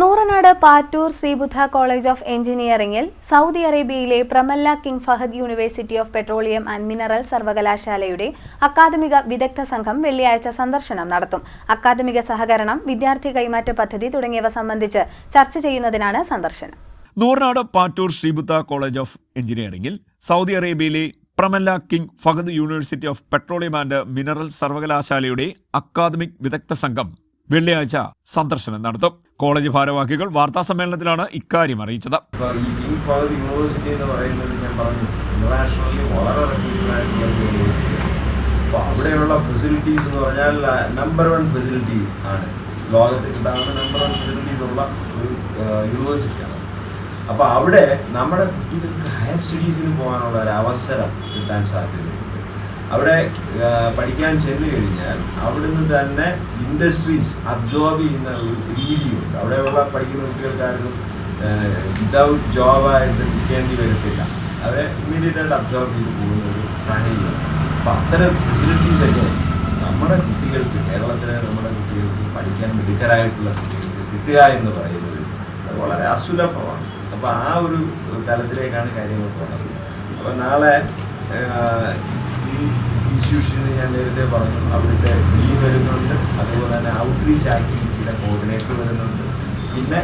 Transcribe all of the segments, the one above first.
Nooranad Pattoor Sreebuddha college of എഞ്ചിനീയറിംഗിൽ Saudi അറേബ്യയിലെ പ്രമല്ല King Fahd university of petroleum and mineral സർവകലാശാലയുടെ അക്കാദമിക വിദഗ്ധ സംഘം വെള്ളിയാഴ്ച സന്ദർശനം നടത്തും. അക്കാദമിക സഹകരണം, വിദ്യാർത്ഥി കൈമാറ്റ പദ്ധതി തുടങ്ങിയവ സംബന്ധിച്ച് ചർച്ച ചെയ്യുന്നതിനാണ് സന്ദർശനം. നൂറനാട് പാറ്റൂർ ശ്രീബുദ്ധ കോളേജ് ഓഫ് എഞ്ചിനീയറിംഗിൽ സൗദി അറേബ്യയിലെ പ്രമല്ല King Fahd university of petroleum and mineral സർവകലാശാലയുടെ അക്കാദമിക് വിദഗ്ധ സംഘം വെള്ളിയാഴ്ച സന്ദർശനം നടത്തും. കോളേജ് ഭാരവാഹികൾ വാർത്താസമ്മേളനത്തിലാണ് ഇക്കാര്യം അറിയിച്ചത്. ഈ കിങ് ഫഹദ് യൂണിവേഴ്സിറ്റി എന്ന് പറയുന്നത് ഞാൻ പറഞ്ഞു, ഇന്റർനാഷണലി വളരെ റെപ്യൂട്ടഡ് യൂണിവേഴ്സിറ്റിയാണ്. അപ്പോൾ അവിടെയുള്ള ഫെസിലിറ്റീസ് എന്ന് പറഞ്ഞാൽ നമ്പർ 1 ഫെസിലിറ്റി ആണ്, ലോകത്തിൽ കിട്ടാവുന്ന നമ്പർ 1 ഫെസിലിറ്റീസ് ഉള്ള ഒരു യൂണിവേഴ്സിറ്റിയാണ്. അപ്പോൾ അവിടെ നമ്മുടെ കുട്ടികൾക്ക് ഹയർ സ്റ്റഡീസിന് പോകാനുള്ള ഒരു അവസരം കിട്ടാൻ സാധ്യതയുണ്ട്. അവിടെ പഠിക്കാൻ ചെന്ന് കഴിഞ്ഞാൽ അവിടുന്ന് തന്നെ ഇൻഡസ്ട്രീസ് അബ്സോർബ് ചെയ്യുന്ന ഒരു രീതിയുണ്ട്. അവിടെയുള്ള പഠിക്കുന്ന കുട്ടികൾക്കാർക്കും വിതൗട്ട് ജോബായിട്ട് നിൽക്കേണ്ടി വരത്തില്ല. അവരെ ഇമ്മീഡിയറ്റ് ആയിട്ട് അബ്സോർബ് ചെയ്ത് പോകുന്ന ഒരു സാഹചര്യമാണ്. അപ്പം അത്തരം ഫെസിലിറ്റീസൊക്കെ നമ്മുടെ കുട്ടികൾക്ക്, കേരളത്തിലെ നമ്മുടെ കുട്ടികൾക്ക് പഠിക്കാൻ മിടുക്കരായിട്ടുള്ള കുട്ടികൾക്ക് കിട്ടുക എന്ന് പറയുന്നത് അത് വളരെ അസുലഭമാണ്. അപ്പോൾ ആ ഒരു തലത്തിലേക്കാണ് കാര്യങ്ങൾ പോകുന്നത്. അപ്പോൾ നാളെ ഈ ഇൻസ്റ്റിറ്റ്യൂഷനിൽ ഞാൻ നേരത്തെ പറഞ്ഞു, അവിടുത്തെ ഡീൻ വരുന്നുണ്ട്, അതുപോലെ തന്നെ ഔട്ട്റീച്ച് ആക്ടിവിറ്റിയുടെ കോർഡിനേറ്റർ വരുന്നുണ്ട്, പിന്നെ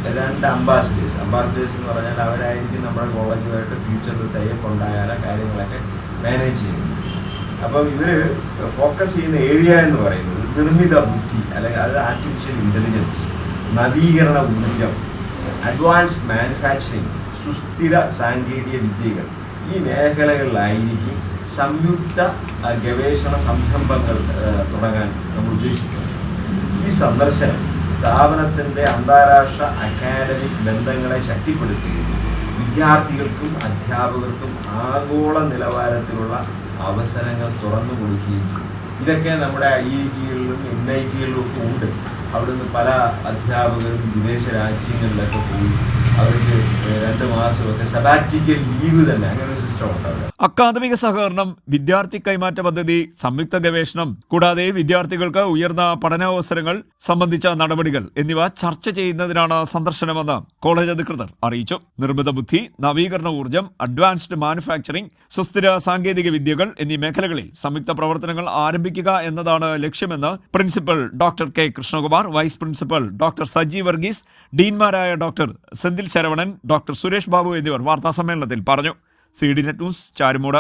2 അംബാസിഡേഴ്സ് എന്ന് പറഞ്ഞാൽ അവരായിരിക്കും നമ്മുടെ കോളേജുമായിട്ട് ഫ്യൂച്ചറിൽ ടൈപ്പ് ഉണ്ടായാൽ കാര്യങ്ങളൊക്കെ മാനേജ് ചെയ്യുന്നത്. അപ്പം ഇവർ ഫോക്കസ് ചെയ്യുന്ന ഏരിയ എന്ന് പറയുന്നത് നിർമ്മിത ബുദ്ധി, അല്ലെങ്കിൽ അത് ആർട്ടിഫിഷ്യൽ ഇൻ്റലിജൻസ്, നവീകരണ ഊർജം, അഡ്വാൻസ്ഡ് മാനുഫാക്ചറിങ്, സുസ്ഥിര സാങ്കേതിക വിദ്യകൾ, ഈ മേഖലകളിലായിരിക്കും സംയുക്ത ഗവേഷണ സംരംഭങ്ങൾ തുടങ്ങാൻ നമ്മൾ ഉദ്ദേശിക്കുന്നത്. ഈ സന്ദർശനം സ്ഥാപനത്തിൻ്റെ അന്താരാഷ്ട്ര അക്കാദമിക് ബന്ധങ്ങളെ ശക്തിപ്പെടുത്തുകയും വിദ്യാർത്ഥികൾക്കും അധ്യാപകർക്കും ആഗോള നിലവാരത്തിലുള്ള അവസരങ്ങൾ തുറന്നു കൊടുക്കുകയും ചെയ്യും. ഇതൊക്കെ നമ്മുടെ IIT-കളിലും NIT-കളിലും ഒക്കെ ഉണ്ട്. അവിടുന്ന് പല അധ്യാപകരും വിദേശ രാജ്യങ്ങളിലൊക്കെ പോയി അവർക്ക് 2 മാസമൊക്കെ സബാറ്റിക്കൽ ലീവ് തന്നെ, അങ്ങനെ ഒരു സിസ്റ്റം ഉണ്ട്. അക്കാദമിക സഹകരണം, വിദ്യാർത്ഥി കൈമാറ്റ പദ്ധതി, സംയുക്ത ഗവേഷണം, കൂടാതെ വിദ്യാർത്ഥികൾക്ക് ഉയർന്ന പഠനാവസരങ്ങൾ സംബന്ധിച്ച നടപടികൾ എന്നിവ ചർച്ച ചെയ്യുന്നതിനാണ് സന്ദർശനമെന്ന് കോളേജ് അധികൃതർ അറിയിച്ചു. നിർമ്മിത ബുദ്ധി, നവീകരണ ഊർജ്ജം, അഡ്വാൻസ്ഡ് മാനുഫാക്ചറിംഗ്, സുസ്ഥിര സാങ്കേതിക വിദ്യകൾ എന്നീ മേഖലകളിൽ സംയുക്ത പ്രവർത്തനങ്ങൾ ആരംഭിക്കുക എന്നതാണ് ലക്ഷ്യമെന്ന് principal doctor K. Krishnakumar, vice principal doctor Saji Varghese, ഡീൻമാരായ ഡോക്ടർ സെന്തിൽ ശരവണൻ, ഡോക്ടർ സുരേഷ് ബാബു എന്നിവർ വാർത്താസമ്മേളനത്തിൽ പറഞ്ഞു. CDNet news, Charummood.